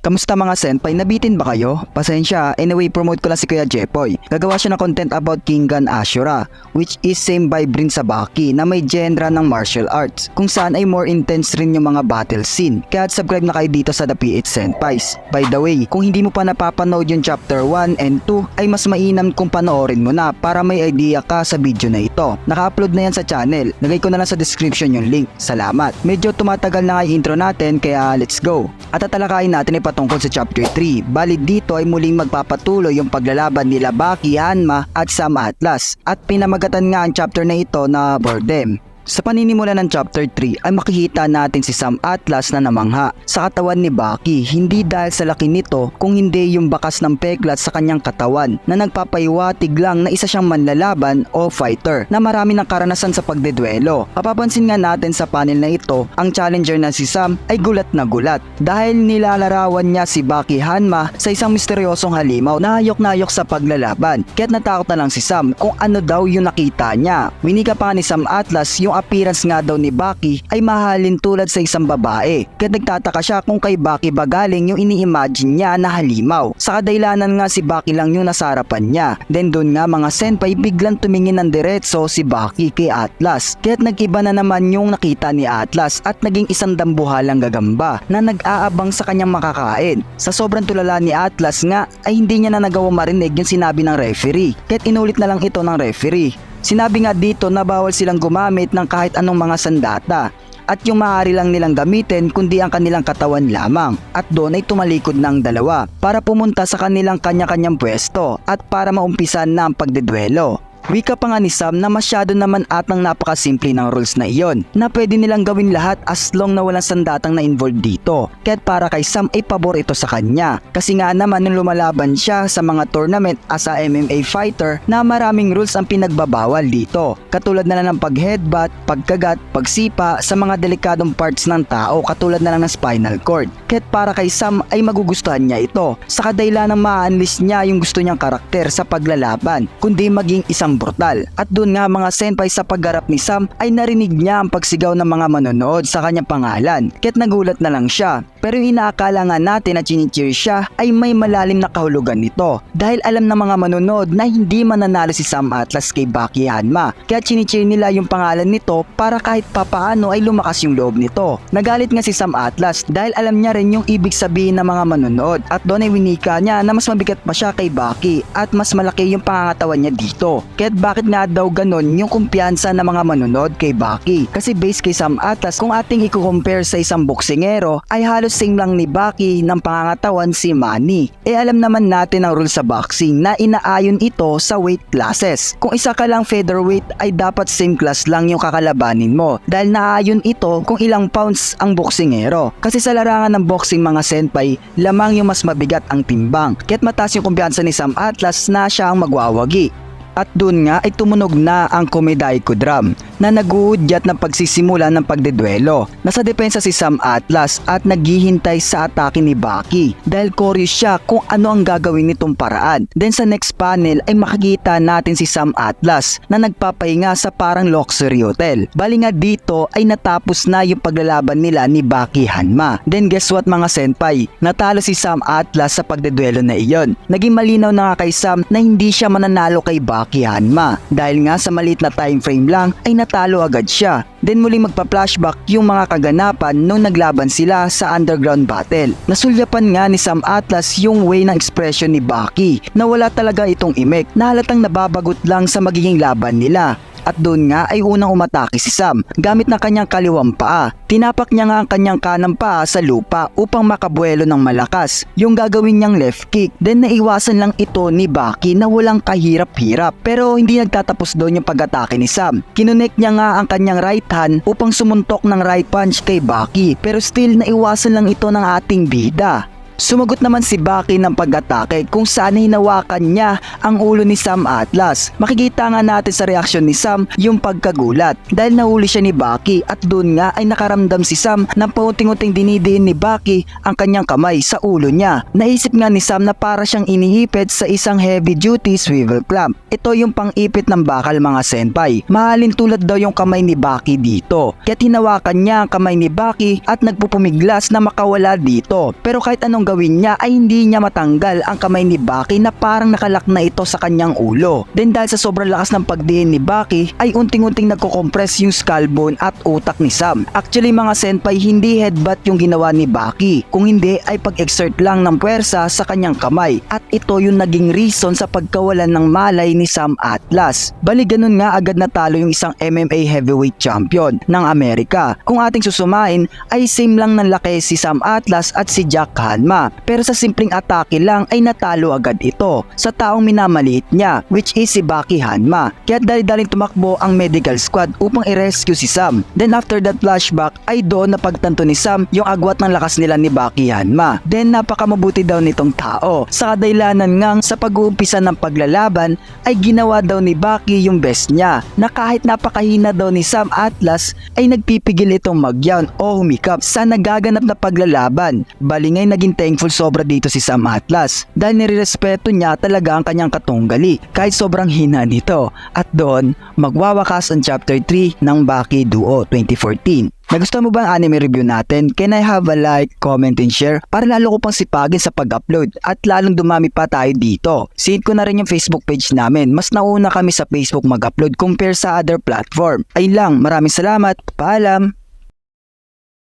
Kamusta mga senpai, nabitin ba kayo? Pasensya, anyway promote ko lang si Kuya Jepoy. Gagawa siya ng content about Kingan Ashura, which is same vibe rin sa Baki na may genre ng martial arts, kung saan ay more intense rin yung mga battle scene. Kaya subscribe na kayo dito sa The PH Senpais. By the way, kung hindi mo pa napapanood yung chapter 1 and 2, ay mas mainam kung panoorin mo na para may idea ka sa video na ito. Naka-upload na yan sa channel, lagay ko na lang sa description yung link. Salamat. Medyo tumatagal na nga yung intro natin kaya let's go. At tatalakayin natin ay patungkol sa chapter 3. Bali dito ay muling magpapatuloy yung paglalaban nila Baki, Hanma at Sam Atlas. At pinamagatan nga ang chapter na ito na Boredom. Sa paninimula ng chapter 3 ay makikita natin si Sam Atlas na namangha sa katawan ni Baki, hindi dahil sa laki nito kung hindi yung bakas ng peklat sa kanyang katawan na nagpapahiwatig lang na isa siyang manlalaban o fighter na marami ng karanasan sa pagdedwelo. Mapapansin nga natin sa panel na ito, ang challenger na si Sam ay gulat na gulat dahil nilalarawan niya si Baki Hanma sa isang misteryosong halimaw na hayok sa paglalaban. Kaya't natakot na lang si Sam kung ano daw yung nakita niya. Winika pa ni Sam Atlas yung appearance nga daw ni Baki ay mahalin tulad sa isang babae. Kaya nagtataka siya kung kay Baki ba galing yung ini-imagine niya na halimaw. Sa kadailanan nga si Baki lang yung nasa harapan niya. Then doon nga mga senpai biglang tumingin ng diretso si Baki kay Atlas. Kaya't nag-iba na naman yung nakita ni Atlas at naging isang dambuhalang gagamba na nag-aabang sa kanyang makakain. Sa sobrang tulala ni Atlas nga ay hindi niya na nagawa marinig yung sinabi ng referee. Kaya't inulit na lang ito ng referee. Sinabi nga dito na bawal silang gumamit ng kahit anong mga sandata at yung maaari lang nilang gamitin kundi ang kanilang katawan lamang, at doon ay tumalikod ng dalawa para pumunta sa kanilang kanya-kanyang pwesto at para maumpisan na ang pagdedwelo. Wika pa nga ni Sam na masyado naman atang napakasimple ng rules na iyon na pwede nilang gawin lahat as long na walang sandatang na involved dito. Kaya't para kay Sam ay pabor ito sa kanya kasi nga naman nung lumalaban siya sa mga tournament as a MMA fighter na maraming rules ang pinagbabawal dito, katulad na lang ng pag-headbutt, pagkagat, pagsipa sa mga delikadong parts ng tao katulad na lang ng spinal cord. Kaya't para kay Sam ay magugustuhan niya ito sa kadailan ng ma-unleash niya yung gusto niyang karakter sa paglalaban kundi maging isang brutal. At doon nga mga senpai sa paggarap ni Sam ay narinig niya ang pagsigaw ng mga manonood sa kanyang pangalan. Kaya't nagulat na lang siya. Pero inaakala nga natin na chinicheer siya ay may malalim na kahulugan nito dahil alam ng mga manonood na hindi mananalo si Sam Atlas kay Baki Hanma. Kaya chinicheer nila yung pangalan nito para kahit papaano ay lumakas yung loob nito. Nagalit nga si Sam Atlas dahil alam niya rin yung ibig sabihin ng mga manonood at doon ay winika niya na mas mabigat pa siya kay Baki at mas malaki yung pangangatawan niya dito. Kaya't bakit nga daw ganon yung kumpiyansa ng mga manonood kay Baki? Kasi based kay Sam Atlas, kung ating i-compare sa isang boksingero ay halos same lang ni Baki ng pangangatawan si Manny. Alam naman natin ang rule sa boxing na inaayon ito sa weight classes. Kung isa ka lang featherweight ay dapat same class lang yung kakalabanin mo dahil naayon ito kung ilang pounds ang boksingero. Kasi sa larangan ng boxing mga senpai, lamang yung mas mabigat ang timbang. Kaya't mataas yung kumpiyansa ni Sam Atlas na siya ang magwawagi. At doon nga ay tumunog na ang Komedaiko drum na naguudyat ng pagsisimula ng pagdedwelo. Nasa depensa si Sam Atlas at naghihintay sa atake ni Baki dahil curious siya kung ano ang gagawin nitong paraan. Then sa next panel ay makikita natin si Sam Atlas na nagpapahinga sa parang luxury hotel. Bali nga dito ay natapos na yung paglalaban nila ni Baki Hanma. Then guess what mga senpai? Natalo si Sam Atlas sa pagdedwelo na iyon. Naging malinaw na nga kay Sam na hindi siya mananalo kay Baki Hanma dahil nga sa maliit na time frame lang ay natalo agad siya. Then muling magpa-flashback yung mga kaganapan nung naglaban sila sa underground battle. Nasulyapan nga ni Sam Atlas yung way ng expression ni Baki na wala talaga itong imek na halatang nababagot lang sa magiging laban nila. At doon nga ay unang umatake si Sam gamit ng kanyang kaliwang paa. Tinapak niya nga ang kanyang kanang paa sa lupa upang makabuelo ng malakas yung gagawin niyang left kick. Then naiwasan lang ito ni Baki na walang kahirap-hirap. Pero hindi nagtatapos doon yung pag-atake ni Sam. Kinunek niya nga ang kanyang right hand upang sumuntok ng right punch kay Baki. Pero still naiwasan lang ito ng ating bida. Sumagot naman si Baki ng pag-atake kung saan hinawakan niya ang ulo ni Sam Atlas. Makikita nga natin sa reaksyon ni Sam yung pagkagulat dahil nahuli siya ni Baki at doon nga ay nakaramdam si Sam ng paunting-unting dinidiin ni Baki ang kanyang kamay sa ulo niya. Naisip nga ni Sam na para siyang inihipit sa isang heavy-duty swivel clamp. Ito yung pang-ipit ng bakal mga senpai. Mahalin tulad daw yung kamay ni Baki dito. Kaya't hinawakan niya ang kamay ni Baki at nagpupumiglas na makawala dito. Pero kahit anong gawin niya ay hindi niya matanggal ang kamay ni Baki na parang nakalak na ito sa kanyang ulo. Then dahil sa sobrang lakas ng pagdiin ni Baki ay unting-unting nagko-compress yung skull bone at utak ni Sam. Actually mga senpai, hindi headbutt yung ginawa ni Baki, kung hindi ay pag-exert lang ng puwersa sa kanyang kamay, at ito yung naging reason sa pagkawalan ng malay ni Sam Atlas. Bali ganun nga agad natalo yung isang MMA heavyweight champion ng Amerika. Kung ating susumain ay same lang ng laki si Sam Atlas at si Jack Hanma, pero sa simpleng atake lang ay natalo agad ito sa taong minamaliit niya, which is si Baki Hanma. Kaya dali-daling tumakbo ang medical squad upang i-rescue si Sam. Then after that flashback ay doon napagtanto ni Sam yung agwat ng lakas nila ni Baki Hanma. Then napakamabuti daw nitong tao. Sa kadailanan ngang sa pag-uumpisa ng paglalaban ay ginawa daw ni Baki yung best niya, na kahit napakahina daw ni Sam Atlas ay nagpipigil itong magyawn o humikap sa nagaganap na paglalaban. Bali ngay naging thankful sobra dito si Sam Atlas dahil nirerespeto niya talaga ang kanyang katunggali kahit sobrang hina nito. At doon magwawakas ang chapter 3 ng Baki Duo 2014. Nagustuhan mo ba ang anime review natin? Can I have a like, comment, and share para lalo ko pang sipagin sa pag-upload at lalong dumami pa tayo dito. Sinid ko na rin yung Facebook page namin. Mas nauna kami sa Facebook mag-upload compare sa other platform. Ayun lang, maraming salamat. Paalam!